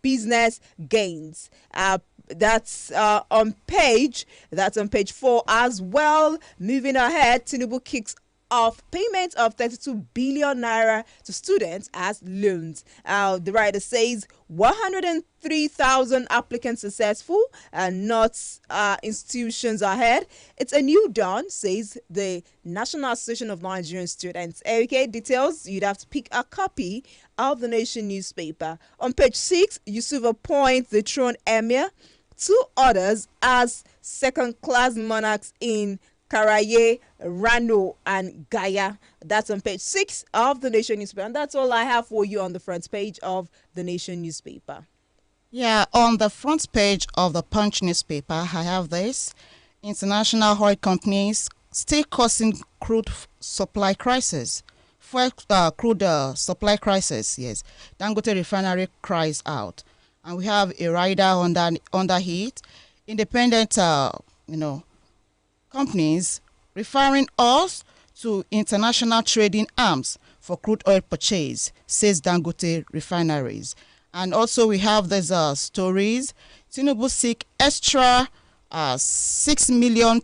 business gains. That's on page 4 as well. Moving ahead, Tinubu kicks off payment of 32 billion naira to students as loans. The writer says 103,000 applicants successful, not institutions ahead. It's a new dawn, says the National Association of Nigerian Students. Okay, details, you'd have to pick a copy of the Nation newspaper. On page 6, Yusuf appoints the throne emir, 2 others as second-class monarchs in Karaye, Rano, and Gaya. That's on page 6 of the Nation newspaper. And that's all I have for you on the front page of the Nation newspaper. Yeah, on the front page of the Punch newspaper, I have this. International oil companies still causing crude supply crisis. Crude supply crisis, yes. Dangote refinery cries out. And we have a rider under heat. Independent, companies referring us to international trading arms for crude oil purchase, says Dangote refineries. And also we have these stories. Tinubu seek extra 6 trillion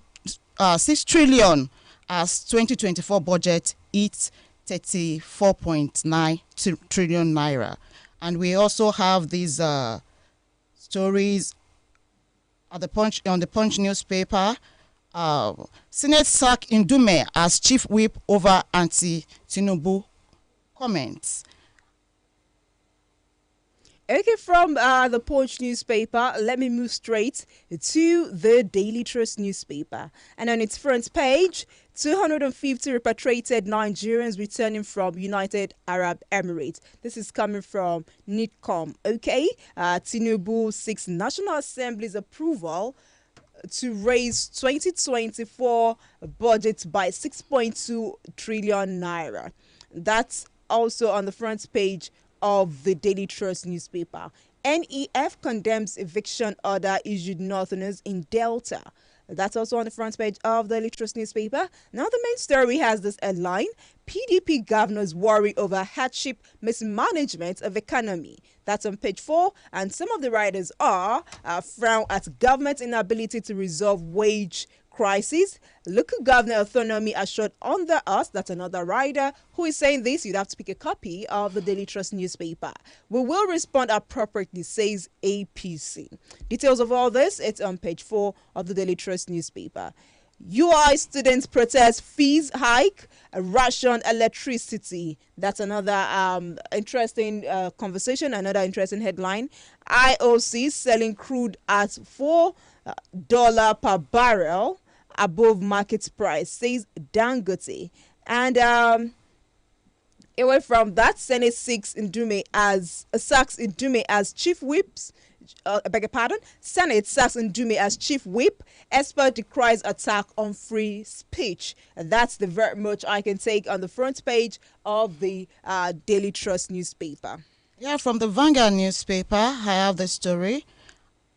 as 2024 budget hits 34.9 trillion naira. And we also have these stories on the Punch newspaper. Senate sack Ndume as chief whip over anti-Tinubu comments. Okay, from the Punch newspaper, let me move straight to the Daily Trust newspaper. And on its front page, 250 repatriated Nigerians returning from United Arab Emirates. This is coming from NITCOM. Okay, Tinubu seeks National Assembly's approval to raise 2024 budget by 6.2 trillion naira. That's also on the front page of the Daily Trust newspaper. NEF condemns eviction order issued Northerners in Delta. That's also on the front page of the Daily Trust newspaper. Now the main story has this headline: PDP governors worry over hardship mismanagement of economy. That's on page 4, and some of the writers are frown at government's inability to resolve wage crisis. Local governor autonomy assured under us. That's another writer who is saying this. You'd have to pick a copy of the Daily Trust newspaper. We will respond appropriately, says APC. Details of all this, it's on page 4 of the Daily Trust newspaper. UI students protest fees hike, ration electricity. That's another interesting conversation, another interesting headline. IOC selling crude at $4 per barrel above market price, says Dangote. And away from that, Senate sacks Ndume as chief whips. I beg your pardon. Senate sacks Ndume as chief whip. Expert decries attack on free speech. And that's the very much I can take on the front page of the Daily Trust newspaper. Yeah, from the Vanguard newspaper, I have the story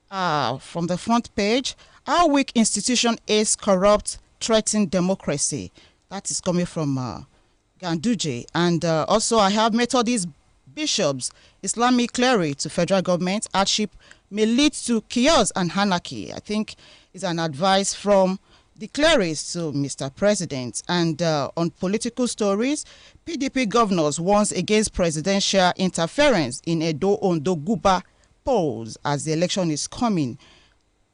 from the front page. How weak institution is corrupt, threaten democracy. That is coming from Ganduje. And also I have Methodist bishops, Islamic clerics to federal government. Hardship may lead to chaos and anarchy. I think it's an advice from the clerics to Mr. President. And on political stories, PDP governors warns against presidential interference in Edo, Ondo, Guba polls as the election is coming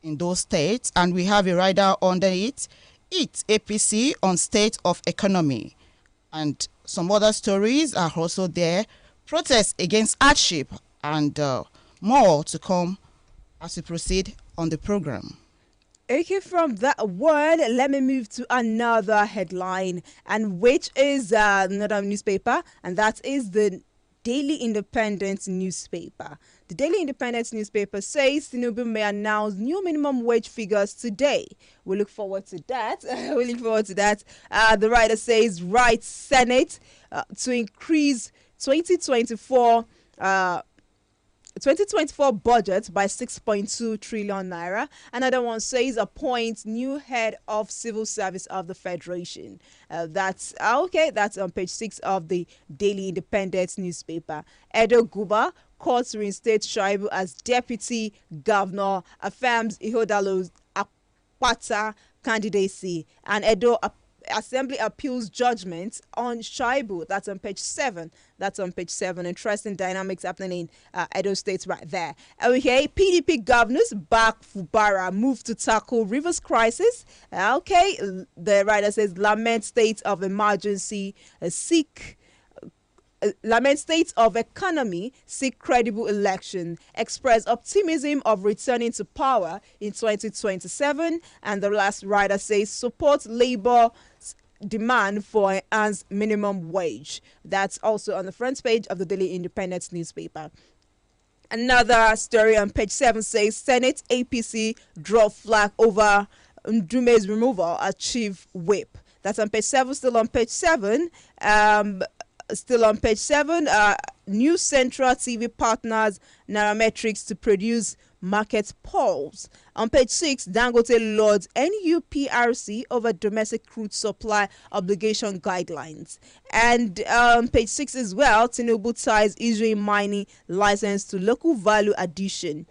in those states. And we have a rider under it, APC on state of economy. And some other stories are also there. Protests against hardship and more to come as we proceed on the program. Okay, from that word, let me move to another headline, and which is another newspaper, and that is the Daily Independent newspaper. The Daily Independent newspaper says Tinubu may announce new minimum wage figures today. We look forward to that. The writer says, right Senate to increase 2024 budget by 6.2 trillion naira. Another one says appoint new head of civil service of the Federation. That's okay. That's on page 6 of the Daily Independent newspaper. Edo Guba court reinstates Shaibu as deputy governor, affirms Ihodalo's Akpata candidacy, and Edo Assembly appeals judgment on Shaibu. That's on page 7. Interesting dynamics happening in Edo State right there. Okay, PDP governors back Fubara move to tackle Rivers crisis. Okay, the writer says lament state of emergency, lament state of economy, seek credible election, express optimism of returning to power in 2027, and the last writer says support labor demand for enhanced minimum wage. That's also on the front page of the Daily Independent newspaper. Another story on page 7 says Senate APC draw flag over Ndume's removal as chief whip. That's on page 7. Still on page 7. New Central TV partners Nairametrics to produce market polls. On page 6, Dangote lords NUPRC over domestic crude supply obligation guidelines. And page 6 as well, Tinubu ties issuing mining license to local value addition.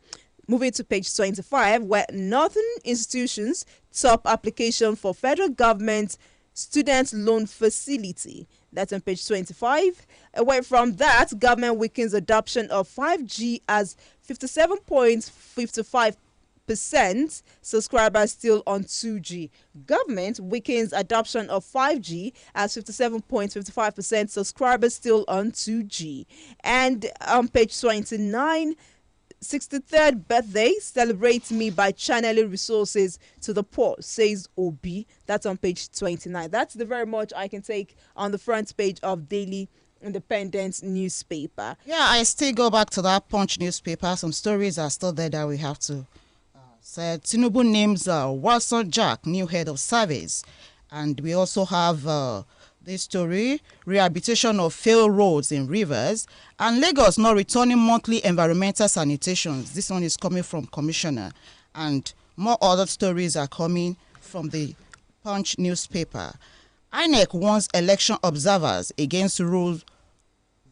Moving to page 25, where Northern institutions top application for federal government student loan facility. That's on page 25. Away from that, government weakens adoption of 5G as 57.55% subscribers still on 2G. Government weakens adoption of 5G as 57.55% subscribers still on 2G. And on page 29, 63rd birthday celebrates me by channeling resources to the poor, says Obi. That's on page 29. That's the very much I can take on the front page of Daily Independent newspaper. Yeah, I still go back to that Punch newspaper. Some stories are still there that we have to say. Tinubu names Watson Jack new head of service. And we also have this story, rehabilitation of failed roads in rivers, and Lagos not returning monthly environmental sanitations. This one is coming from Commissioner, and more other stories are coming from the Punch newspaper. INEC warns election observers against rule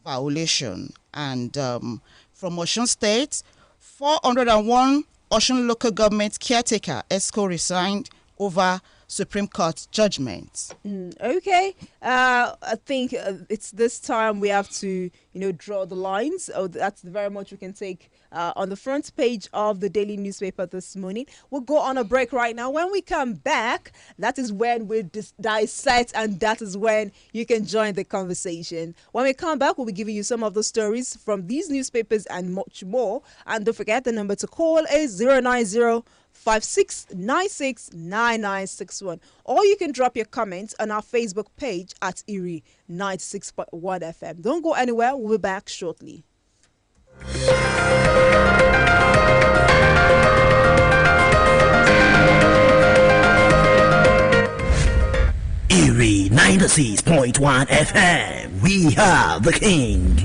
violation, and from Osun State, 401 Osun local government caretaker ESCO resigned over Supreme Court judgment. Okay, I think it's this time we have to, draw the lines. Oh, that's very much we can take on the front page of the daily newspaper this morning. We'll go on a break right now. When we come back, that is when we dissect, and that is when you can join the conversation. When we come back, we'll be giving you some of the stories from these newspapers and much more. And don't forget, the number to call is 090-5696-9961, or you can drop your comments on our Facebook page at Erie 96.1 FM. Don't go anywhere. We'll be back shortly. Erie 96.1 FM. We are the king.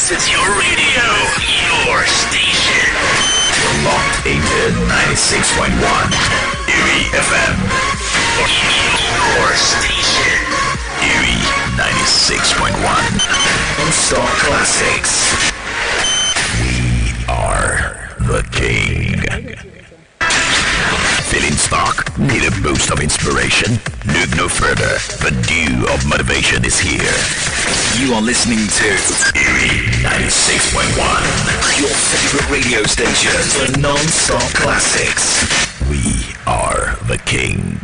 This is your radio, your station. You're locked into 96.1 Erie FM. Your station. Erie 96.1. Star Classics. We are the king. Feeling stuck? Need a boost of inspiration? Look no further. The dew of motivation is here. You are listening to Erie 96.1, your favorite radio station for non-stop classics. We are the king.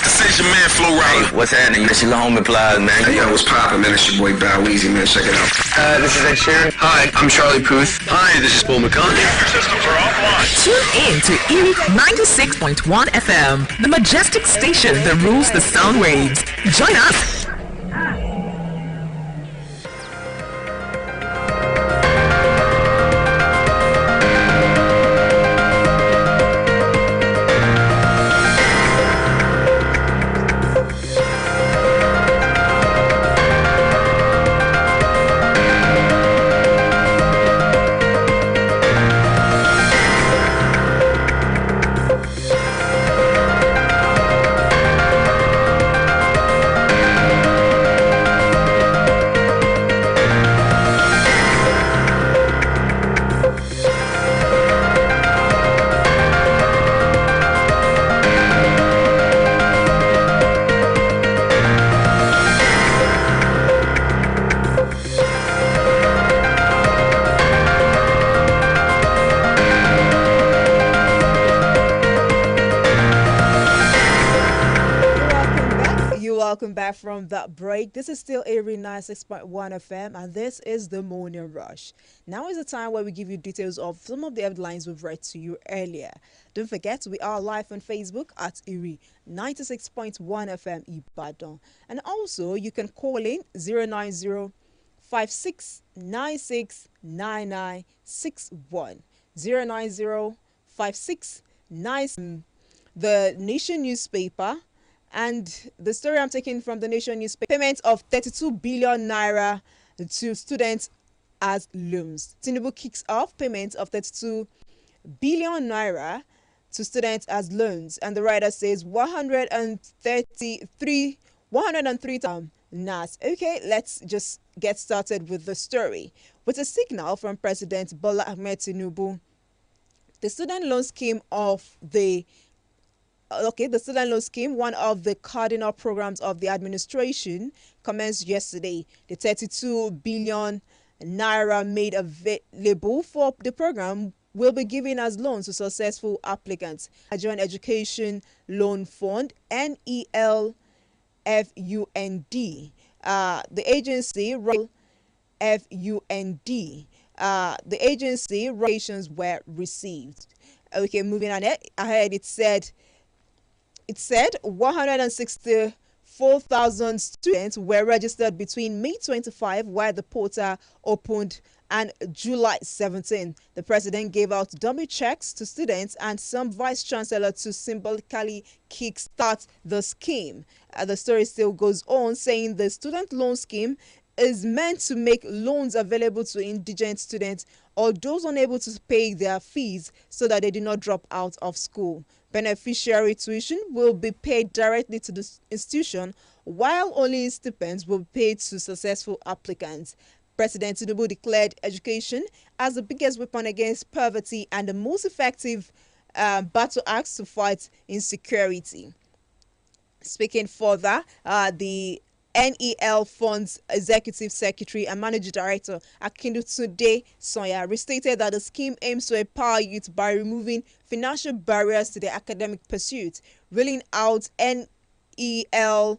This is your man Flo Rida. Hey, what's happening? This your homie Plies, man. Hey, yo, what's poppin', man? It's your boy Bow Weezy, man. Check it out. This is Ed Sheeran. Hi, I'm Charlie Puth. Hi, this is Paul McCartney. Your systems are offline. Tune in to Erie 96.1 FM, the majestic station that rules the sound waves. Join us. Welcome back from that break. This is still Erie 96.1 FM, and this is the Morning Rush. Now is the time where we give you details of some of the headlines we've read to you earlier. Don't forget, we are live on Facebook at Erie 96.1 FM Ibadan. And also, you can call in 090 5696 9961. 090 5696. The Nation newspaper. And the story I'm taking from the Nation newspaper: payment of 32 billion naira to students as loans. Tinubu kicks off payment of 32 billion naira to students as loans, and the writer says 103 NAS. Okay, let's just get started with the story. With a signal from President Bola Ahmed Tinubu, the student loan scheme, one of the cardinal programs of the administration, commenced yesterday. The 32 billion naira made available for the program will be given as loans to successful applicants. Nigerian Education Loan Fund, NELFUND. The agency regulations were received. Okay, moving on ahead, it said 164,000 students were registered between May 25, while the portal opened, and July 17. The president gave out dummy checks to students and some vice chancellor to symbolically kickstart the scheme. The story still goes on, saying the student loan scheme is meant to make loans available to indigent students or those unable to pay their fees so that they do not drop out of school. Beneficiary tuition will be paid directly to the institution, while only stipends will be paid to successful applicants. President Tinubu declared education as the biggest weapon against poverty and the most effective battle axe to fight insecurity. Speaking further, the NEL Fund's Executive Secretary and Managing Director Akintunde Sonya restated that the scheme aims to empower youth by removing financial barriers to their academic pursuit, rolling out NELFUND's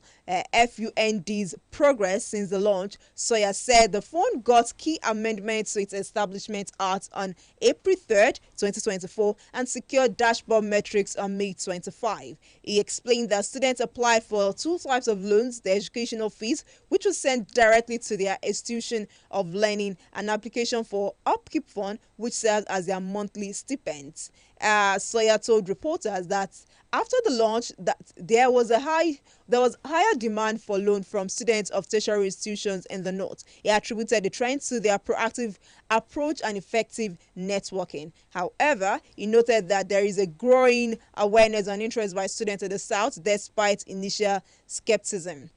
progress since the launch. Soya said the fund got key amendments to its establishment act on April 3rd, 2024 and secured dashboard metrics on May 25. He explained that students applied for two types of loans: the educational fees, which was sent directly to their institution of learning, and application for upkeep fund, which serves as their monthly stipends. Soya told reporters that after the launch, that there was higher demand for loan from students of tertiary institutions in the north. He attributed the trend to their proactive approach and effective networking. However, he noted that there is a growing awareness and interest by students in the south despite initial skepticism.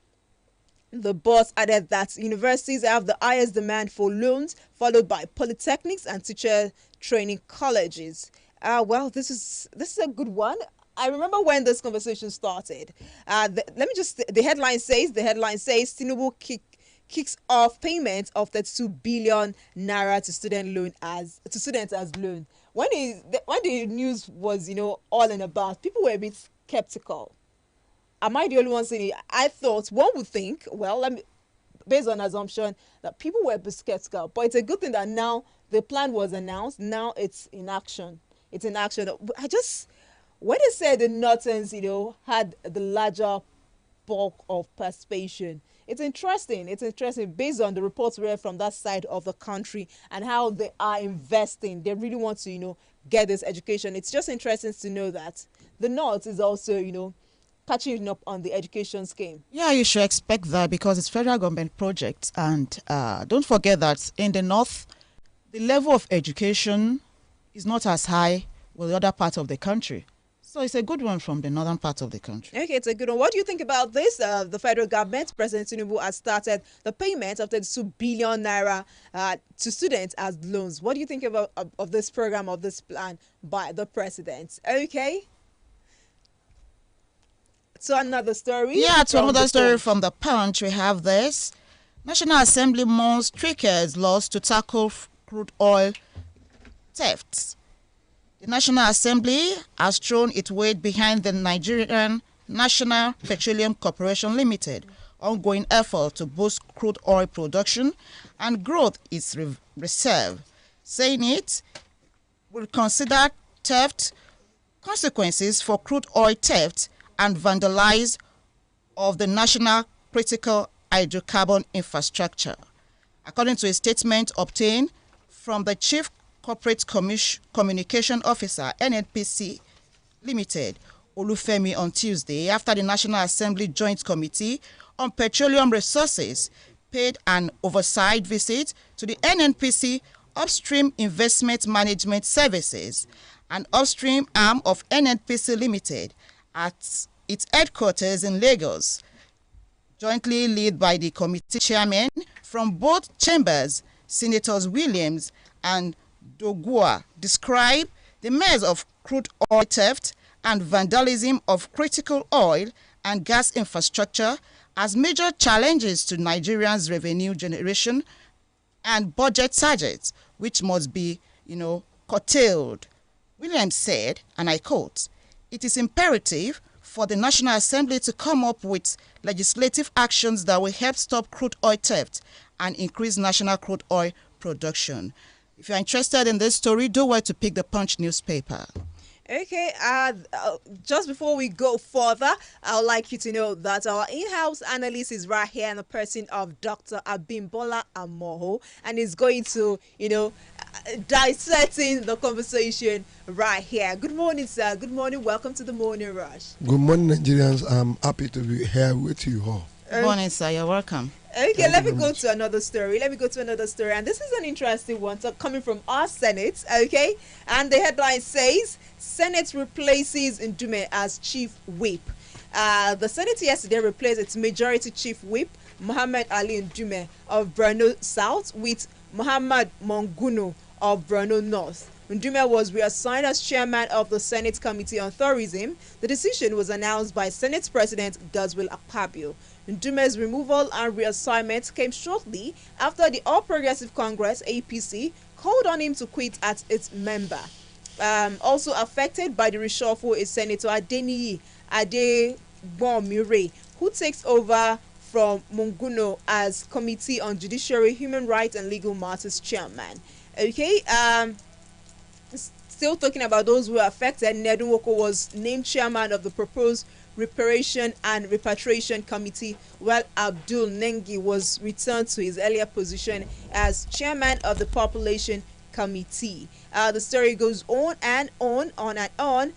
The boss added that universities have the highest demand for loans, followed by polytechnics and teacher training colleges. Well, this is a good one. I remember when this conversation started. The headline says Tinubu kicks off payment of 32 billion naira to students as loan. When the news was all and about, people were a bit skeptical. Am I the only one saying it? I thought one would think, well, based on assumption that people were a bit skeptical, but it's a good thing that now the plan was announced. Now it's in action. It's in action. When they said the Northern, had the larger bulk of participation, it's interesting. It's interesting based on the reports we read from that side of the country and how they are investing. They really want to, get this education. It's just interesting to know that the North is also, catching up on the education scheme. Yeah, you should expect that because it's federal government project. And don't forget that in the North, the level of education is not as high with the other parts of the country. So it's a good one from the northern part of the country. Okay, it's a good one. What do you think about this? The federal government, President Tinubu, has started the payment of 32 billion naira to students as loans. What do you think about of this program, of this plan by the president? Okay. To another story. Yeah, to another story from the Punch, we have this. National Assembly mourns triggers laws to tackle crude oil thefts. The National Assembly has thrown its weight behind the Nigerian National Petroleum Corporation Limited ongoing effort to boost crude oil production and growth its reserve, saying it will consider theft consequences for crude oil theft and vandalize of the national critical hydrocarbon infrastructure. According to a statement obtained from the Chief Corporate Communication Officer, NNPC Limited, Olufemi, on Tuesday, after the National Assembly Joint Committee on Petroleum Resources paid an oversight visit to the NNPC Upstream Investment Management Services, an upstream arm of NNPC Limited, at its headquarters in Lagos, jointly led by the committee chairmen from both chambers, Senators Williams and Dogua, described the measures of crude oil theft and vandalism of critical oil and gas infrastructure as major challenges to Nigerians' revenue generation and budget targets, which must be, curtailed. Williams said, and I quote, "It is imperative for the National Assembly to come up with legislative actions that will help stop crude oil theft and increase national crude oil production." If you're interested in this story, do well to pick the Punch newspaper. Okay, just before we go further, I would like you to know that our in-house analyst is right here in the person of Dr. Abimbola Amoho, and is going to, dissecting the conversation right here. Good morning, sir. Good morning. Welcome to the Morning Rush. Good morning, Nigerians. I'm happy to be here with you all. Good morning, sir. You're welcome. Okay, let me go to another story. And this is an interesting one, coming from our Senate, okay? And the headline says, Senate replaces Ndume as chief whip. The Senate yesterday replaced its majority chief whip, Muhammad Ali Ndume of Borno South, with Muhammad Monguno of Borno North. Ndume was reassigned as chairman of the Senate Committee on Tourism. The decision was announced by Senate President Godswill Akpabio. Ndume's removal and reassignment came shortly after the All Progressive Congress, APC, called on him to quit as its member. Also affected by the reshuffle is Senator Adeniyi Adegbonmire, who takes over from Monguno as Committee on Judiciary, Human Rights and Legal Matters chairman. Okay, still talking about those who are affected, Nedun Woko was named chairman of the proposed Reparation and Repatriation Committee, while Abdul Nengi was returned to his earlier position as chairman of the Population Committee. The story goes on and on and on.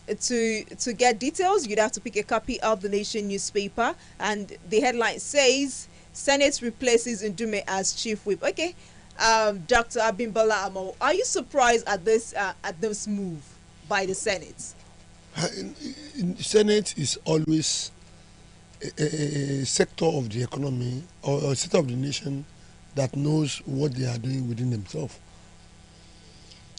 To get details, you'd have to pick a copy of the Nation newspaper, and the headline says Senate replaces Ndume as chief whip. Okay, Dr. Abimbola Amo, are you surprised at this move by the Senate? Senate is always a sector of the economy or a sector of the nation that knows what they are doing within themselves.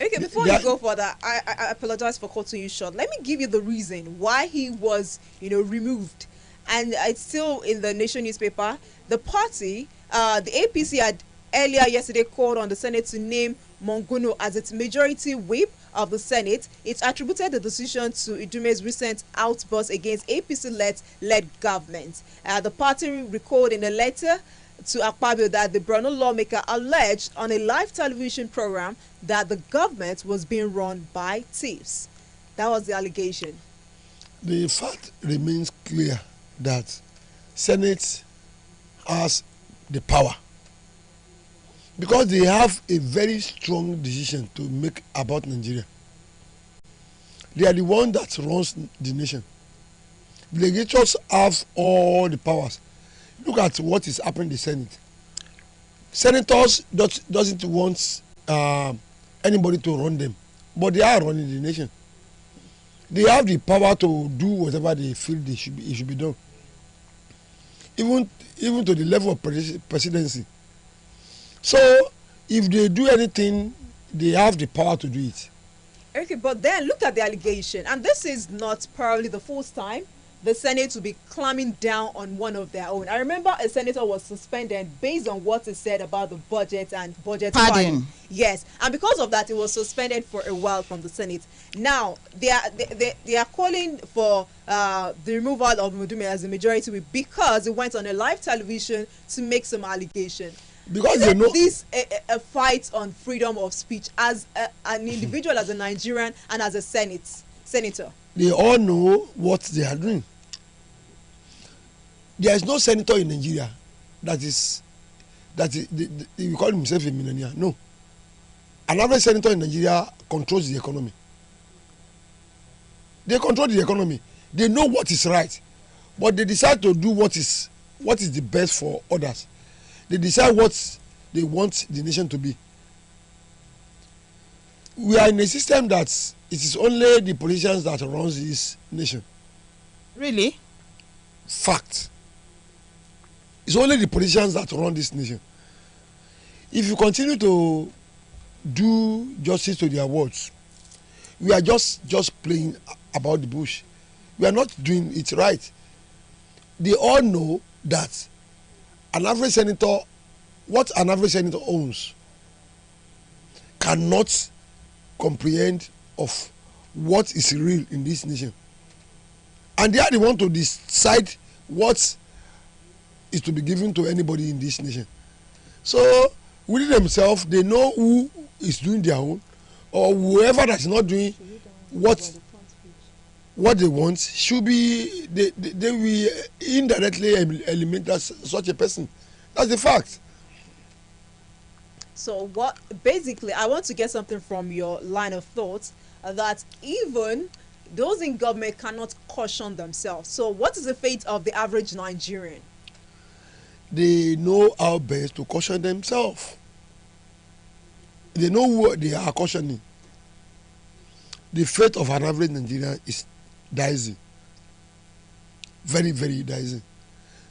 Okay, before They you are- go for that, I apologize for cutting you short. Let me give you the reason why he was, removed. And it's still in the Nation newspaper. The party, the APC, had earlier yesterday called on the Senate to name Monguno as its majority whip of the Senate. It attributed the decision to Idume's recent outburst against APC-led government. The party recalled in a letter to Akpabio that the Brno lawmaker alleged on a live television program that the government was being run by thieves. That was the allegation. The fact remains clear that Senate has the power because they have a very strong decision to make about Nigeria. They are the one that runs the nation. The legislators have all the powers. Look at what is happening in the Senate. Senators doesn't want anybody to run them, but they are running the nation. They have the power to do whatever they feel it should be done. Even to the level of presidency. So if they do anything, they have the power to do it. Okay, but then look at the allegation, and this is not probably the first time the Senate will be clamping down on one of their own. I remember a senator was suspended based on what he said about the budget and budget Pardon. Yes, and because of that, he was suspended for a while from the Senate. Now they are calling for the removal of Mudume as the majority whip because he went on a live television to make some allegation. Because Isn't they know this a fight on freedom of speech as an individual, as a Nigerian, and as a senator? they all know what they are doing. There is no senator in Nigeria you call himself a millionaire. No. An average senator in Nigeria controls the economy. They control the economy. They know what is right, but they decide to do what is the best for others. They decide what they want the nation to be. We are in a system that it is only the politicians that runs this nation. Really? Fact. It's only the politicians that run this nation. If you continue to do justice to their words, we are just playing about the bush. We are not doing it right. They all know that what an average senator owns cannot comprehend of what is real in this nation. And they are the one to decide what is to be given to anybody in this nation. So within themselves, they know who is doing their own, or whoever that's not doing what they want should be, they will indirectly eliminate such a person. That's the fact. So what basically, I want to get something from your line of thought, that even those in government cannot caution themselves. So what is the fate of the average Nigerian? They know how best to caution themselves. They know what they are cautioning. The fate of an average Nigerian is dicey. Very, very dicey.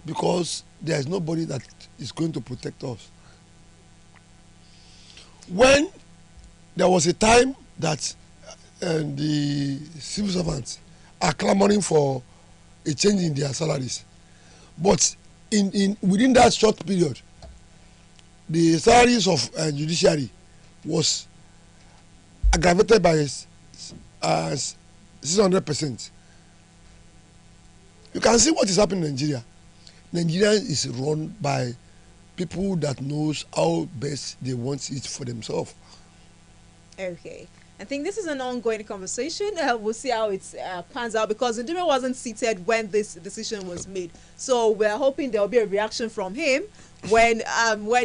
Because there is nobody that is going to protect us. When there was a time that the civil servants are clamoring for a change in their salaries, but within that short period, the salaries of judiciary was aggravated by 600%. You can see what is happening in Nigeria. Nigeria is run by people that knows how best they want it for themselves. Okay. I think this is an ongoing conversation. We'll see how it pans out, because Ndime wasn't seated when this decision was made. So we're hoping there will be a reaction from him when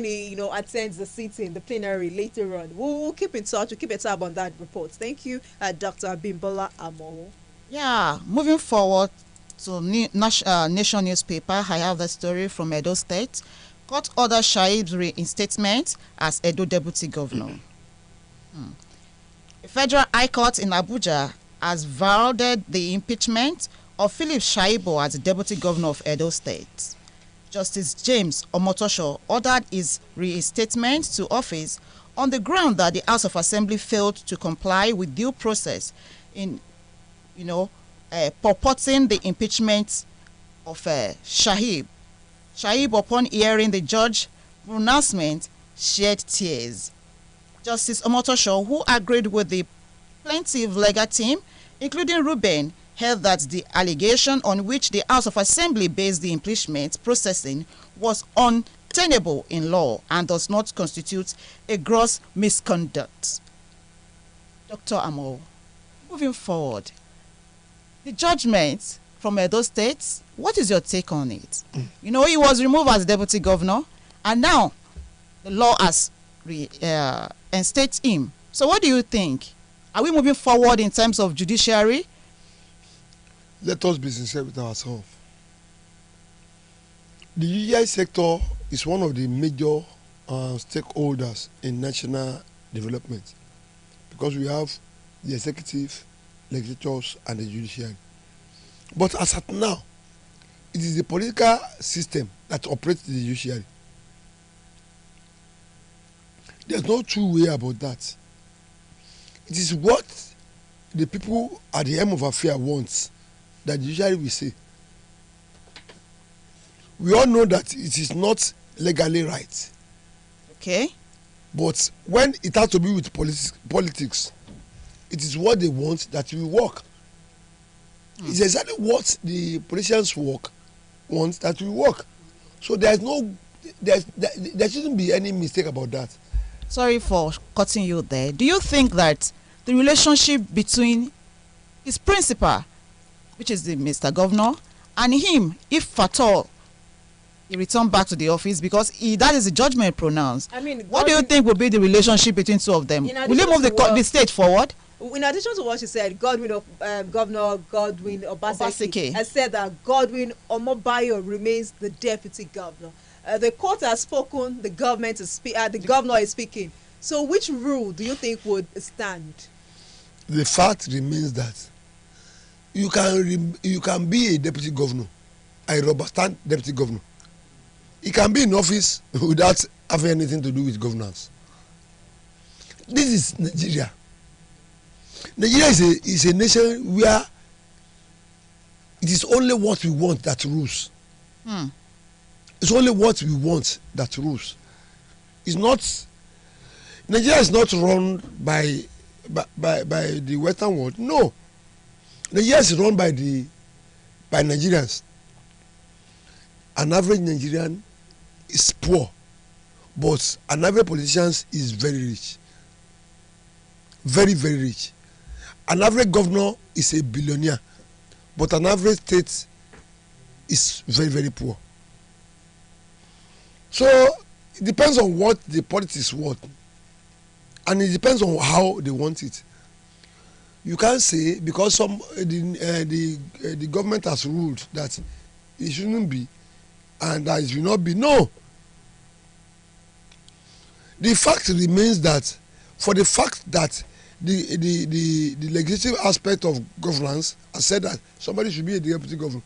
he attends the sitting, the plenary later on. We'll keep in touch. We'll keep a tab on that report. Thank you, Dr. Bimbola Amoho. Yeah, moving forward to Nation newspaper, I have the story from Edo State. Court orders Shaib's reinstatement as Edo Deputy Governor. The Federal High Court in Abuja has validated the impeachment of Philip Shaibu as the Deputy Governor of Edo State. Justice James Omotosho ordered his reinstatement to office on the ground that the House of Assembly failed to comply with due process in, purporting the impeachment of Shahib. Shahib, upon hearing the judge pronouncement, shed tears. Justice Omotosho, who agreed with the plaintiff legal team, including Ruben, held that the allegation on which the House of Assembly based the impeachment processing was untenable in law and does not constitute a gross misconduct. Dr. Amo, moving forward, the judgment from Edo State, what is your take on it? He was removed as deputy governor, and now the law has reinstated him. So what do you think? Are we moving forward in terms of judiciary? Let us be sincere with ourselves. The judiciary sector is one of the major stakeholders in national development, because we have the executive, legislatures, and the judiciary. But as at now, it is the political system that operates the judiciary. There's no true way about that. It is what the people at the end of affair wants that the judiciary will say. We all know that it is not legally right. Okay. But when it has to be with politics, it is what they want that will work. It's exactly what the politicians want that will work. So there shouldn't be any mistake about that. Sorry for cutting you there. Do you think that the relationship between his principal, which is the Mr. Governor, and him, if at all he returned back to the office, because that is the judgment pronounced, what do you think will be the relationship between two of them? Will he move the state forward? In addition to what she said, Governor Godwin Obaseki has said that Godwin Omobayo remains the deputy governor. The court has spoken, the governor is speaking. So which rule do you think would stand? The fact remains that you can be a deputy governor, a Robertson deputy governor. He can be in office without having anything to do with governance. This is Nigeria. Nigeria is a nation where it is only what we want that rules. It's only what we want that rules. It's not. Nigeria is not run by the Western world. No, Nigeria is run by Nigerians. An average Nigerian is poor, but an average politician is very rich, very very rich. An average governor is a billionaire, but an average state is very very poor. So it depends on what the politics want, and it depends on how they want it. You can't say because the government has ruled that it shouldn't be, and that it will not be. No. The fact remains that for the fact that the legislative aspect of governance has said that somebody should be a deputy governor,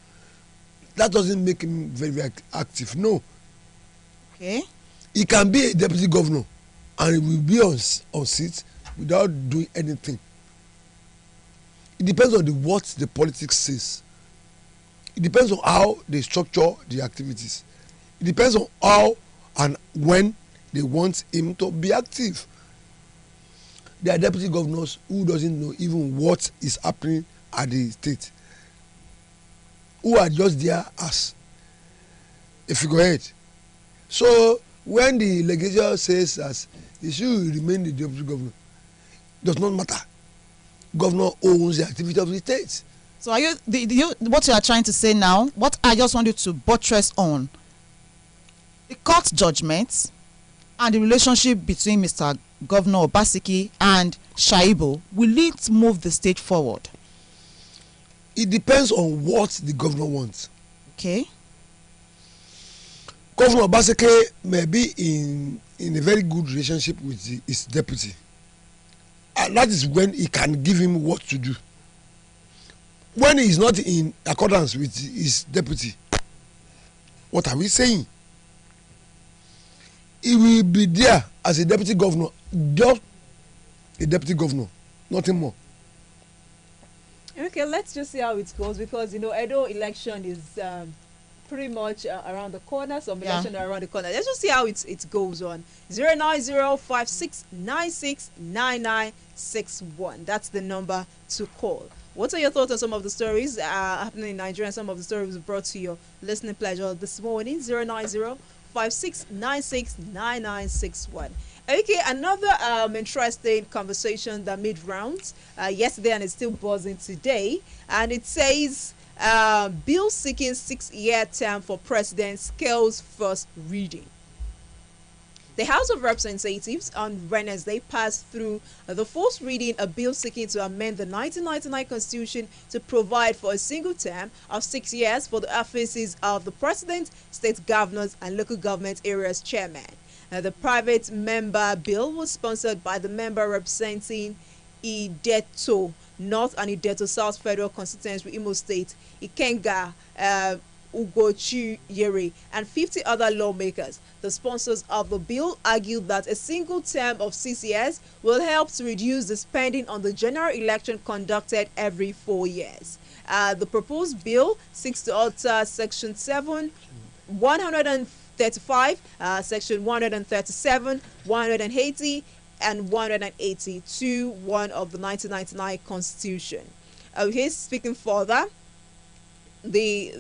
that doesn't make him very, very active. No. Okay. He can be a deputy governor and he will be on seat without doing anything. It depends on what the politics says. It depends on how they structure the activities. It depends on how and when they want him to be active. There are deputy governors who doesn't know even what is happening at the state, who are just there as a figurehead. So when the legislature says that he should remain the deputy governor, it does not matter. Governor owns the activity of the state. So are what you are trying to say now, what I just want you to buttress on, the court judgments and the relationship between Mr. Governor Obaseki and Shaibu, will it move the state forward? It depends on what the governor wants. Okay. Governor Obaseki may be in a very good relationship with his deputy. And that is when he can give him what to do. When he is not in accordance with his deputy, what are we saying? he will be there as a deputy governor, just a deputy governor, nothing more. Okay, let's just see how it goes because Edo election is pretty much around the corner. Some election are around the corner. Let's just see how it goes on. 09056969961. That's the number to call. What are your thoughts on some of the stories happening in Nigeria and some of the stories brought to your listening pleasure this morning? 09056969961. Okay, another interesting conversation that made rounds yesterday and it's still buzzing today. And it says, bill seeking 6-year term for president scales first reading. The House of Representatives on Wednesday passed through the first reading a bill seeking to amend the 1999 Constitution to provide for a single term of 6 years for the offices of the President, state governors, and local government areas chairman. The private member bill was sponsored by the member representing Ideto North and Ideto South Federal Constituency, Imo State, Ikenga, Ugochiyere, and 50 other lawmakers. The sponsors of the bill argued that a single term of 6 years will help to reduce the spending on the general election conducted every 4 years. The proposed bill seeks to alter Section 7, 135, Section 137, 180, and 182 of the 1999 Constitution. Okay, speaking further, let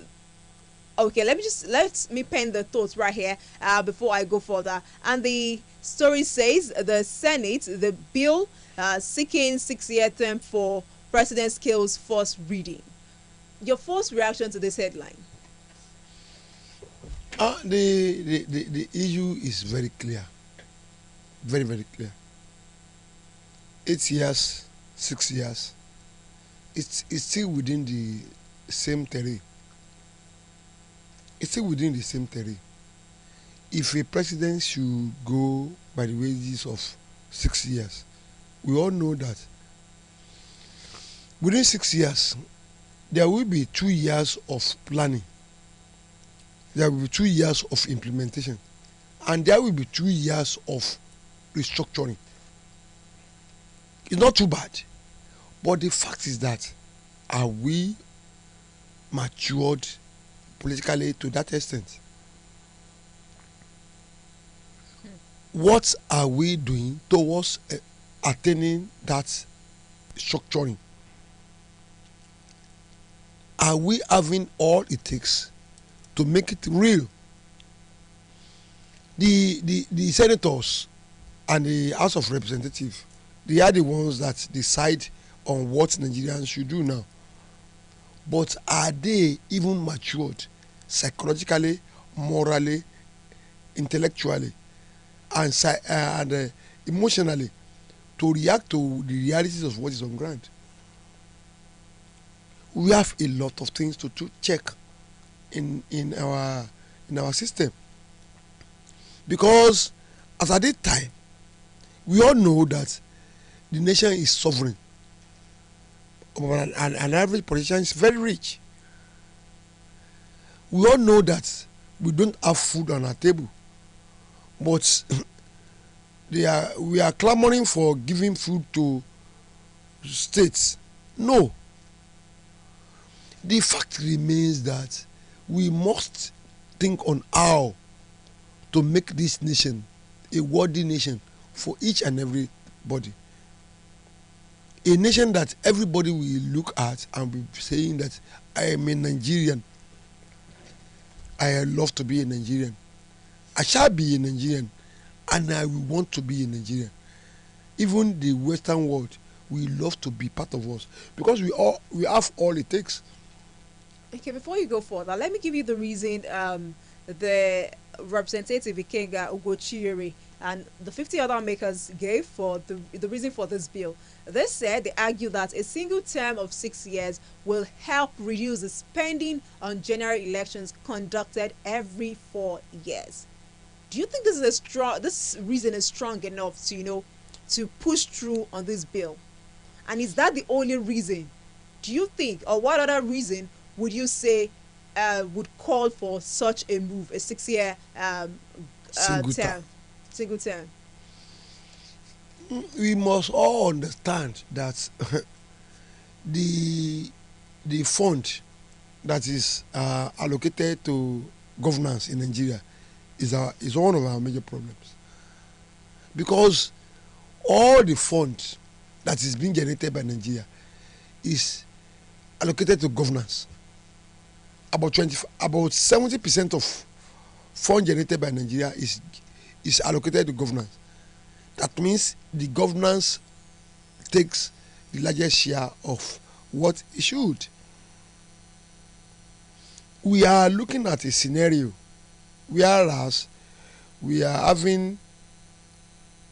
me pen the thoughts right here before I go further. And the story says the Senate, the bill seeking 6-year term for president scales first reading. Your first reaction to this headline? The issue is very clear, very, very clear. 8 years, 6 years, it's still within the same terrain. It's still within the same terrain. If a president should go by the wages of 6 years, we all know that within 6 years, there will be 2 years of planning. There will be 2 years of implementation. And there will be 2 years of restructuring. It's not too bad. But the fact is that, are we matured politically to that extent? What are we doing towards attaining that structuring? Are we having all it takes to make it real? The senators and the House of Representatives, they are the ones that decide on what Nigerians should do now. But are they even matured psychologically, morally, intellectually, and emotionally to react to the realities of what is on ground? We have a lot of things to check in our system, because as at that time, we all know that the nation is sovereign. An average politician is very rich. We all know that we don't have food on our table, but we are clamoring for giving food to states. No. The fact remains that we must think on how to make this nation a worthy nation for each and everybody. A nation that everybody will look at and be saying that I am a Nigerian. I love to be a Nigerian. I shall be a Nigerian, and I will want to be a Nigerian. Even the Western world will love to be part of us, because we have all it takes. Okay, before you go further, let me give you the reason the representative Ikenga Ugochiyere and the 50 other makers gave for the reason for this bill. They said, they argue that a single term of 6 years will help reduce the spending on general elections conducted every 4 years. Do you think this reason is strong enough to push through on this bill? And is that the only reason? Do you think, or what other reason would you say would call for such a move, a 6-year term? Singleton. We must all understand that the fund that is allocated to governance in Nigeria is one of our major problems, because all the funds that is being generated by Nigeria is allocated to governance. About 70% of fund generated by Nigeria is allocated to governance. That means the governance takes the largest share of what it should. We are looking at a scenario whereas we are having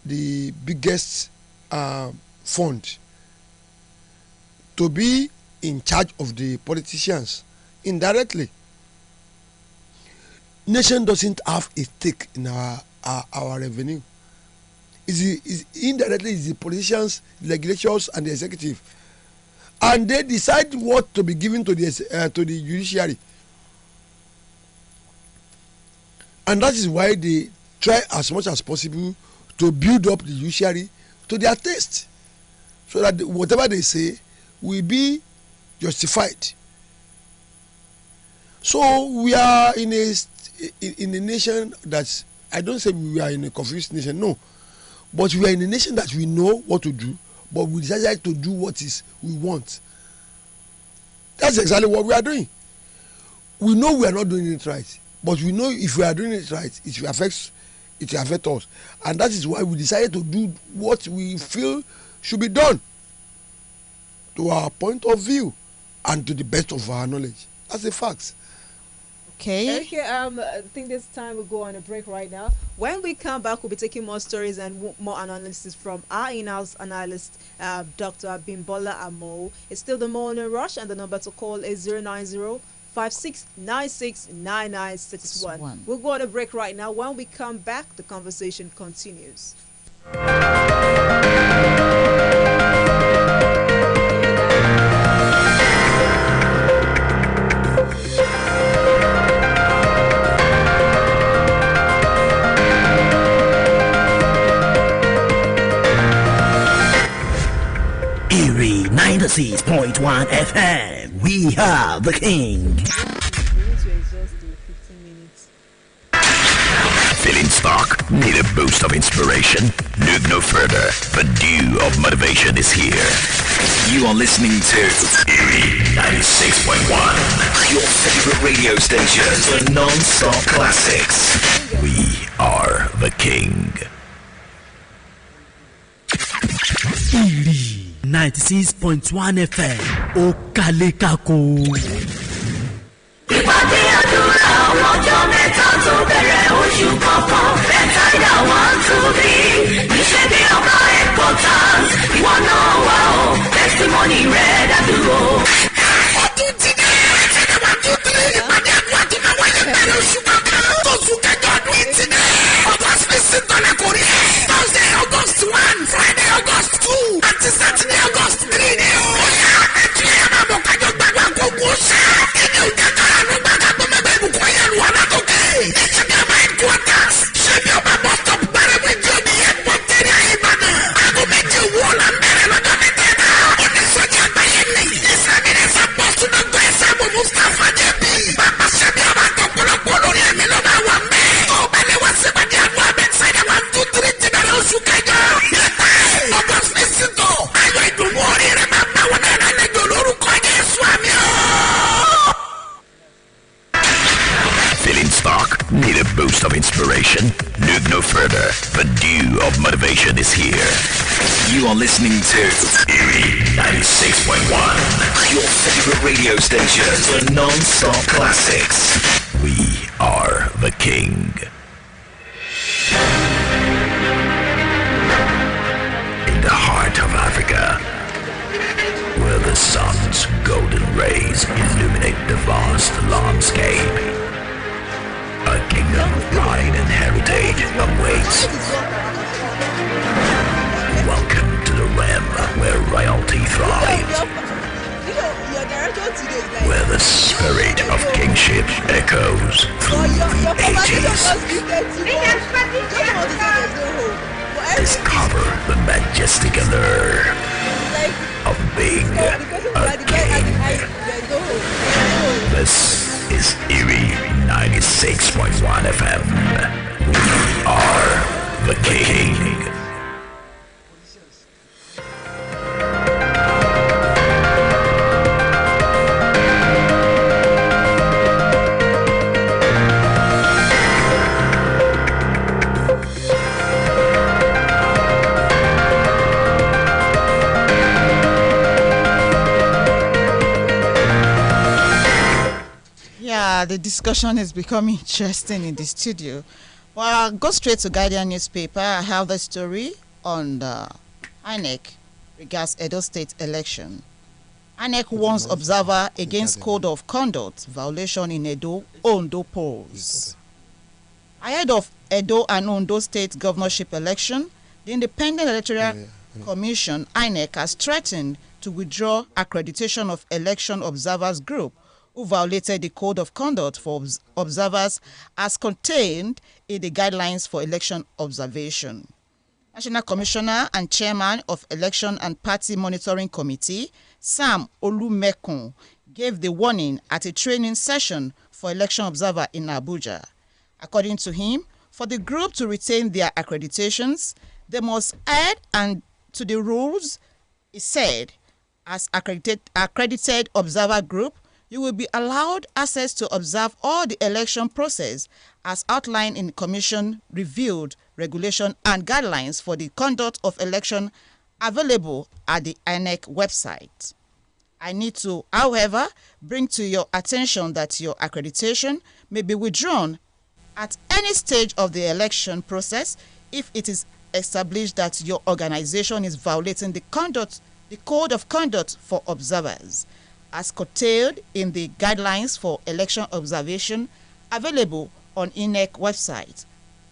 the biggest fund to be in charge of the politicians indirectly. Nation doesn't have a stake in our revenue. Indirectly is the politicians, the legislatures, and the executive, and they decide what to be given to the judiciary, and that is why they try as much as possible to build up the judiciary to their taste, so that whatever they say will be justified. So we are in a nation that, I don't say we are in a confused nation, no, but we are in a nation that we know what to do, but we decide to do what we want. That's exactly what we are doing. We know we are not doing it right, but we know if we are doing it right, it will affect us, and that is why we decided to do what we feel should be done to our point of view and to the best of our knowledge. That's a fact. Okay, I think this time we'll go on a break right now. When we come back, we'll be taking more stories and more analysis from our in-house analyst, Dr. Bimbola Amo. It's still the morning rush, and the number to call is 090-5696-9961. We'll go on a break right now. When we come back, the conversation continues. Erie 96.1 FM. We are the king. Feeling stuck? Need a boost of inspiration? Look no further. The dew of motivation is here. You are listening to Erie 96.1, your favorite radio station for non-stop classics. We are the king. Erie 96.1 FM Okalekako. Ìpàdé àdúrà ọlọ́jọ́ mẹ́ta tó bẹ̀rẹ̀ oṣù kọ̀ọ̀kan ẹ̀ka 1, 2, 3 níṣẹ́ bí ọ̀gá headquarters ìwọ náà wà ó testimony rẹ̀ dádúró. Ọdún tí ní ẹ̀ka 1, 2, 3 ìpàdé àdúrà tó máa wáyé bẹ̀rẹ̀ oṣù kọ̀ọ̀kan tó sùn kẹjọ ọdún ìtì ní August 15 tọ́lá kò rí ẹ̀ Thursday August 1 Friday August 2 àti Saturday August 3 ní o. Ẹ̀tún yẹn máa mọ̀ kájọ gbàgbà gbogbo ṣá ẹni ò jẹ́ kára ló gbà ká gbọ́mọ bẹ́ẹ̀ bù kọ́ yẹn lu alákòókè. Ẹ̀jẹ̀ bí ọmọ headquarters ṣé bí ọmọ bus stop gbẹ́rẹ́ méjì omi airport area Ìbàdàn. Aago méjì òwúrọ̀ la ń bẹ̀rẹ̀ lọ́jọ́ mẹ́tẹ̀ẹ̀ta. Oníṣòjì àgbáyé ni ìsàmìlẹ̀ sàpọ̀tù dọ́gbọ̀ ẹ̀sẹ̀ mú Mustapha Jẹ́bi. Bàbá ṣẹ́ bí ọmọ àtọ̀pọ̀lọpọ̀ lórí ẹ̀mí ló máa wà mẹ́. Tó bá lè wá sípàdé àdúrà bẹ́ẹ̀ 1, 2, 3 ti bẹ̀rẹ̀ oṣù kẹjọ. August 15 ayọ̀ ìdùnnú orí rẹ̀ máa bá wọn náà lálejò lórúkọ Jésù àmì ọ́. Feeling stuck? Need a boost of inspiration? Look no further. The dew of motivation is here. You are listening to Erie 96.1, your favorite radio station for non-stop classics. We are the king. In the heart of Africa, where the sun's golden rays illuminate the vast landscape, a kingdom of pride and heritage awaits. Welcome to the realm where royalty thrives, where the spirit of kingship echoes through the ages. eyes cover the majestic allure of being a king. This is Erie 96.1 FM. We are the king. The discussion is becoming interesting in the studio. Well, I'll go straight to Guardian newspaper. I have the story on the INEC regards Edo State election. INEC warns observer against code of conduct violation in Edo, Ondo polls. Ahead of Edo and Ondo State governorship election, the Independent Electoral Commission, INEC, has threatened to withdraw accreditation of election observers group who violated the code of conduct for observers as contained in the guidelines for election observation. National Commissioner and Chairman of Election and Party Monitoring Committee, Sam Olumekun, gave the warning at a training session for election observer in Abuja. According to him, for the group to retain their accreditations, they must add and to the rules. He said, as accredited observer group, you will be allowed access to observe all the election process as outlined in Commission reviewed regulation and guidelines for the conduct of election available at the INEC website. I need to, however, bring to your attention that your accreditation may be withdrawn at any stage of the election process if it is established that your organization is violating the code of conduct for observers, as curtailed in the guidelines for election observation available on INEC website.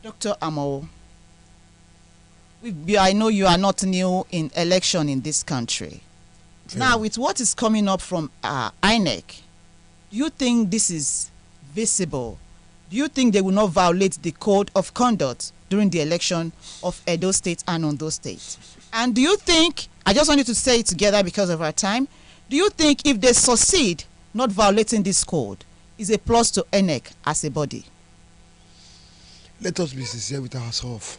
Dr. Amo, I know you are not new in election in this country. Now, with what is coming up from INEC, do you think this is visible? Do you think they will not violate the code of conduct during the election of Edo State and Ondo State? And do you think, I just want you to say it together because of our time, do you think if they succeed not violating this code, is a plus to INEC as a body? Let us be sincere with ourselves.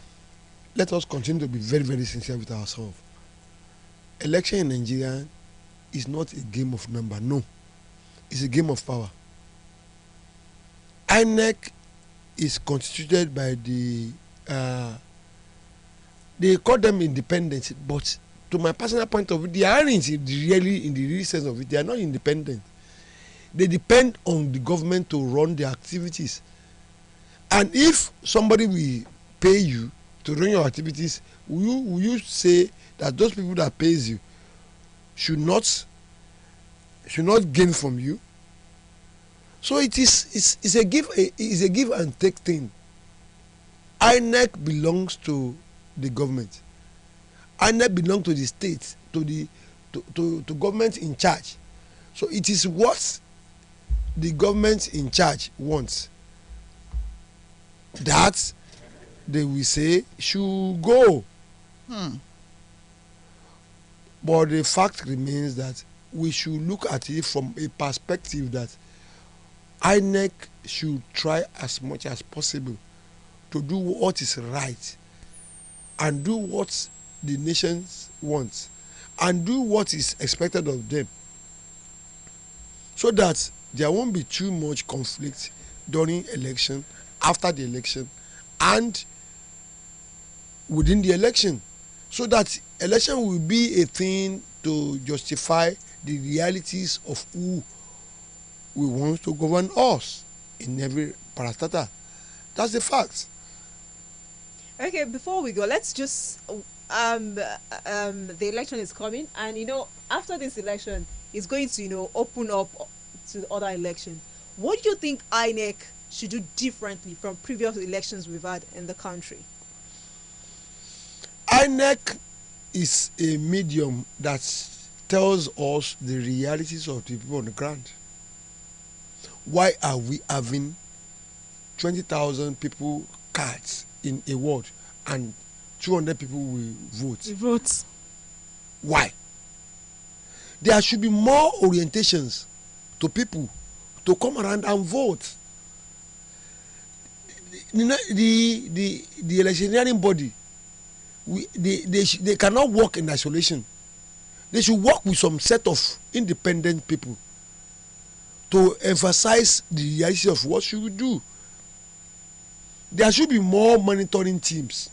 Let us continue to be very, very sincere with ourselves. Election in Nigeria is not a game of number, no. It's a game of power. INEC is constituted by they call them independent, but to my personal point of view, they aren't really, in the real sense of it, they are not independent. They depend on the government to run their activities. And if somebody will pay you to run your activities, will you say that those people that pays you should not gain from you? So it's a give and take thing. INEC belongs to the government. INEC belongs to the state, to government in charge. So it is what the government in charge wants that they will say should go. But the fact remains that we should look at it from a perspective that INEC should try as much as possible to do what is right and do what the nations wants and do what is expected of them, so that there won't be too much conflict during election, after the election, and within the election, so that election will be a thing to justify the realities of who we want to govern us in every parastata. That's the fact. Okay, before we go, let's just the election is coming, and after this election is going to open up to the other election. What do you think INEC should do differently from previous elections we've had in the country? INEC is a medium that tells us the realities of the people on the ground. Why are we having 20,000 people cards in a ward and 200 people will vote. Vote. Why? There should be more orientations to people to come around and vote. The electioneering body, they cannot work in isolation. They should work with some set of independent people to emphasize the reality of what should we do. There should be more monitoring teams.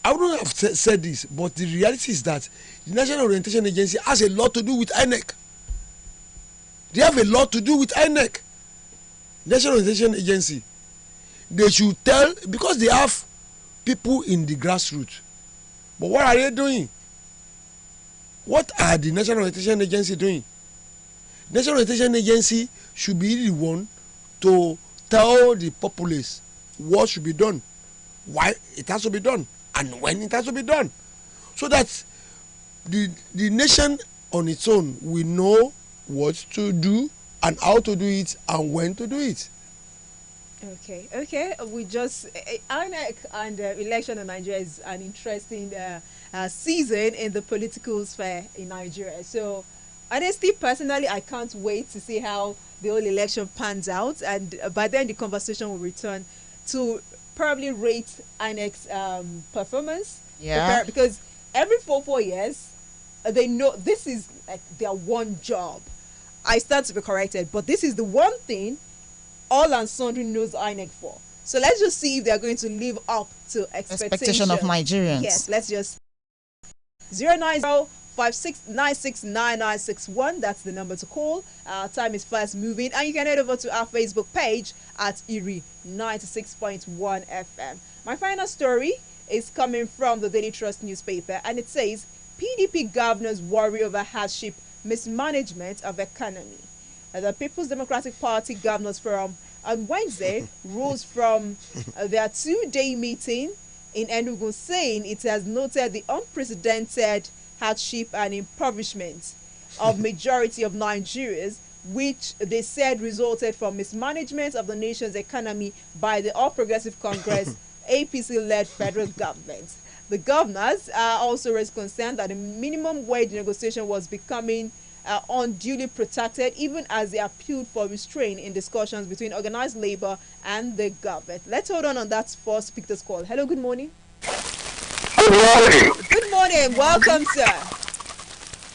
I wouldn't have said this, but the reality is that the National Orientation Agency has a lot to do with INEC. They have a lot to do with INEC. National Orientation Agency. They should tell, because they have people in the grassroots. But what are they doing? What are the National Orientation Agency doing? National Orientation Agency should be the one to tell the populace what should be done, why it has to be done, and when it has to be done, so that the nation on its own will know what to do and how to do it and when to do it. Okay. We just INEC and election in Nigeria is an interesting season in the political sphere in Nigeria. So, honestly, personally, I can't wait to see how the whole election pans out, and by then the conversation will return to probably rate INEC's performance. Yeah. Because every 4 years, they know this is like their one job. I stand to be corrected, but this is the one thing all and sundry knows INEC for. So let's just see if they are going to live up to expectation of Nigerians. Yes, let's just 09056969961. That's the number to call. Time is fast moving, and you can head over to our Facebook page at Erie 96.1 FM. My final story is coming from the Daily Trust newspaper, and it says PDP governors worry over hardship mismanagement of economy. The People's Democratic Party Governors Forum on Wednesday rose from their 2-day meeting in Enugu, saying it has noted the unprecedented hardship and impoverishment of majority of Nigerians, which they said resulted from mismanagement of the nation's economy by the All Progressive Congress APC-led federal government. The governors also raised concern that the minimum wage negotiation was becoming unduly protracted, even as they appealed for restraint in discussions between organized labor and the government. Let's hold on that first speaker's call. Hello, good morning. Good morning. Good morning. Welcome, sir.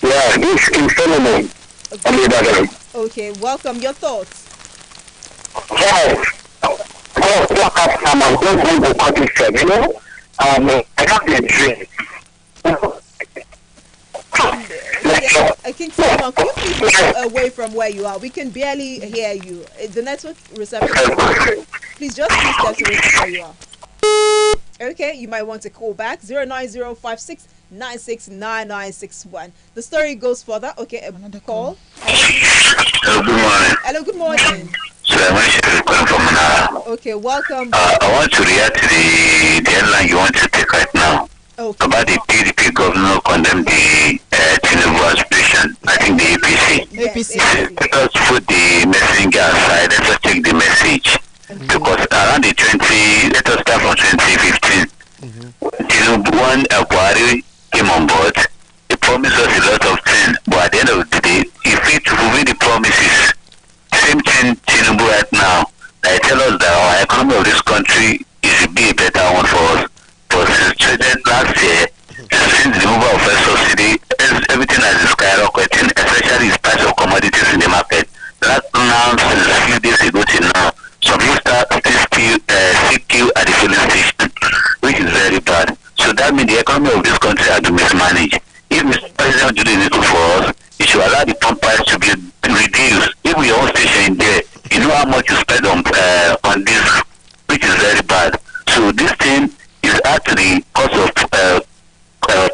Yeah, this is Solomon. Okay, welcome. Your thoughts? Yes. I'm going to cut it short, you know. I have a dream. I think someone, can you please move away from where you are? We can barely hear you. The network reception. Please just please step away from where you are. Okay, you might want to call back 09056969961. The story goes further. Okay, another call. Hello, good morning. Hello, good morning. Okay, welcome. I want to react to the headline you want to take right now. Okay. About the PDP governor condemned the Tinubu aspiration. I think the APC. APC. Let us put the messenger aside. Let us take the message. Because around the 20, let us start from 2015. Tinubu, when Buhari came on board, he promised us a lot of things. But at the end of the day, if we fulfill the promises, same thing Tinubu right now, they tell us that our economy of this country is be a better one for us. But since last year, since the removal of first subsidy, everything has skyrocketing, especially the price of commodities in the market. That now, since a few days ago till now, some people start still CQ at the filling station, which is very bad. So that means the economy of this country has been mismanaged. If Mr. President do the little for us, he should allow the pump price to be reduced. If we own station in there, you know how much you spend on this, which is very bad. So this thing is actually cost of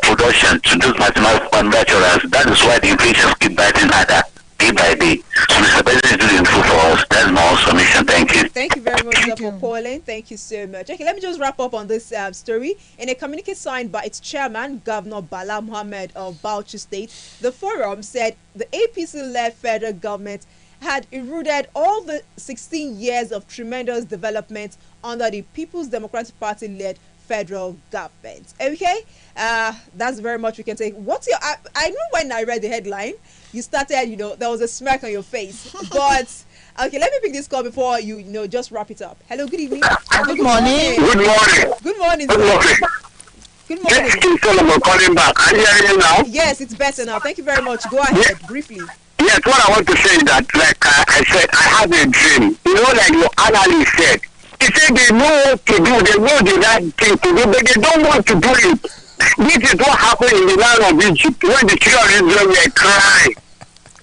production to those manufacturers. That is why the inflation keep biting harder day by day. So Mr. President is doing info for us. That's my own submission. Thank you. Thank you very much for calling. Thank you so much. Okay, let me just wrap up on this story. In a communique signed by its chairman, Governor Bala Mohammed of Bauchi State, the forum said the APC-led federal government had eroded all the 16 years of tremendous development under the People's Democratic Party-led federal government. Okay, that's very much we can take. What's your? I know when I read the headline, you started. There was a smirk on your face, but. Okay, let me pick this call before you just wrap it up. Hello, good evening. Good morning. Good morning. Good morning. Good morning. Good morning. This is Solomon calling back. Are you hearing me now? Yes, it's better now. Thank you very much. Go ahead, briefly. Yes, what I want to say is that, like I said, I have a dream. Like your analyst said. He said they know what to do, they know the right thing to do, but they don't want to do it. This is what happened in the land of Egypt when the children of Israel were crying.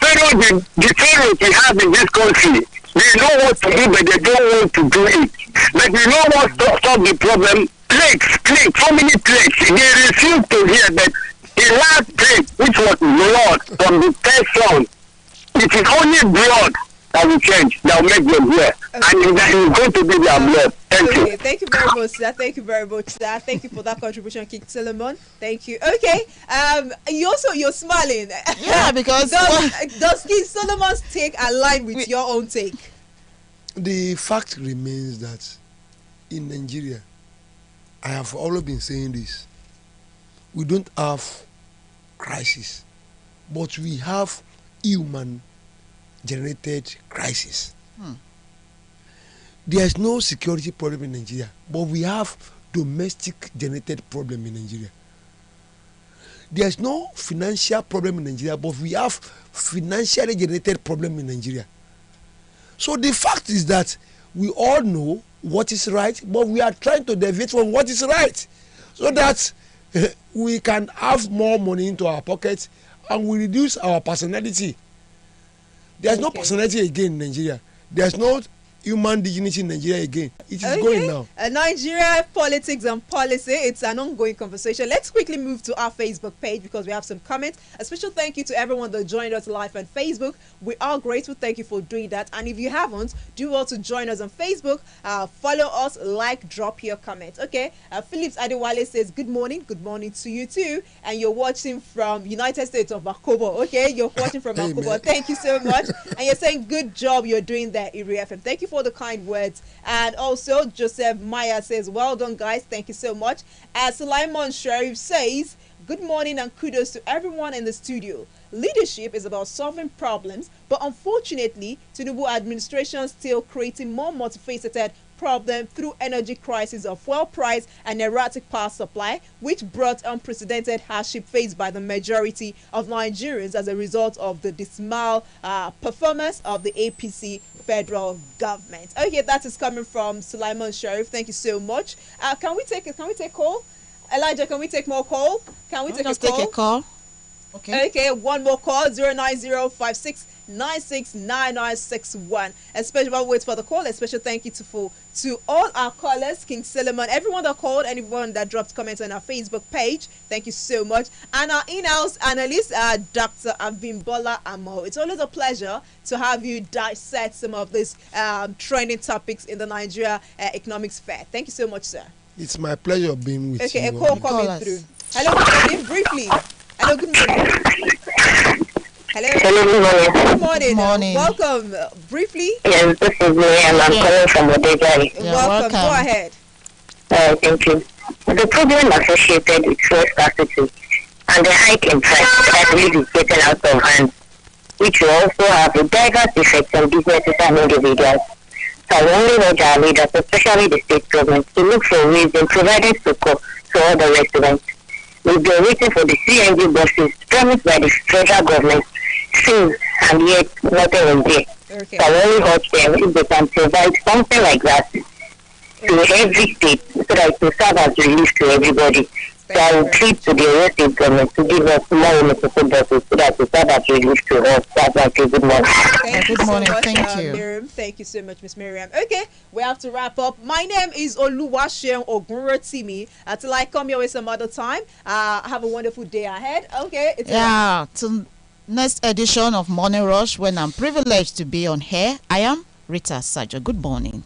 Pharaoh, the pharaohs we have in this country, they know what to do, but they don't want to do it. But you know what solve the problem? Plagues, so many plagues. They refuse to hear that the last plague, which was blood from the first son, it is only blood that will change, that will make them hear. Okay. And that is going to be their blood. Thank you. Thank you very much, sir. Thank you very much, sir. Thank you for that contribution, King Solomon. Thank you. Okay. You're smiling. Yeah, because does King Solomon's take align with your own take? The fact remains that in Nigeria, I have always been saying this, we don't have crisis, but we have human generated crisis. There is no security problem in Nigeria, but we have domestic generated problem in Nigeria. There is no financial problem in Nigeria, but we have financially generated problem in Nigeria. So the fact is that we all know what is right, but we are trying to deviate from what is right, so that we can have more money into our pockets and we reduce our personality. There's no personality again in Nigeria. There's no human dignity in Nigeria again. It is going now. Nigeria politics and policy, it's an ongoing conversation. Let's quickly move to our Facebook page because we have some comments. A special thank you to everyone that joined us live on Facebook. We are grateful. Thank you for doing that. And if you haven't, do well to join us on Facebook. Follow us, drop your comments. Okay. Phillips Adewale says good morning to you too. And you're watching from United States of Makobo. Okay, you're watching from Makobo. Thank you so much. And you're saying good job you're doing there, Iri FM. Thank you for the kind words. And also Joseph Maya says well done guys, thank you so much. As Sulaiman Sharif says good morning and kudos to everyone in the studio. Leadership is about solving problems, but unfortunately Tinubu administration still creating more multifaceted problem through energy crisis of fuel price and erratic power supply, which brought unprecedented hardship faced by the majority of Nigerians as a result of the dismal performance of the APC federal government. Okay, that is coming from Sulaiman Sharif. Thank you so much. Can we take call? Elijah, can we take more call? Can we take a call? Okay, one more call, 09056969961. A special wait for the call. A special thank you to all our callers, King Solomon, everyone that called, anyone that dropped comments on our Facebook page. Thank you so much. And our in-house analyst, Dr. Avimbola Amo. It's always a pleasure to have you dissect some of these trending topics in the Nigeria economic sphere. Thank you so much, sir. It's my pleasure being with you. Okay, a call coming through. Hello, good morning, briefly. Hello, good morning. Hello. Good morning. Good morning. Welcome. Briefly. Yes, this is me, and I'm calling from Odegari. Welcome. Go ahead. Thank you. The problem associated with fuel scarcity and the hike in price that really is getting out of hand, which will also have a diverse effect on businesses and individuals. So I only urge our leaders, especially the state government, to look for ways in providing support to all the residents. We've been waiting for the CNG buses promised by the federal government since, and yet nothing is there. Okay. So I only urge them if they can provide something like that to every state so that it will serve as relief to everybody. So I will plead to the Oyo State government to give us more municipal buses so that it will serve as relief to us. That's why I say good morning. Good morning. Thank you. Miriam. Thank you so much, Miss Miriam. Okay, we have to wrap up. My name is Oluwaseun Ogunrotmi. Till I come your way some other time. Have a wonderful day ahead. Okay. To next edition of Morning Rush, when I'm privileged to be on here, I am Rita Sajo. Good morning.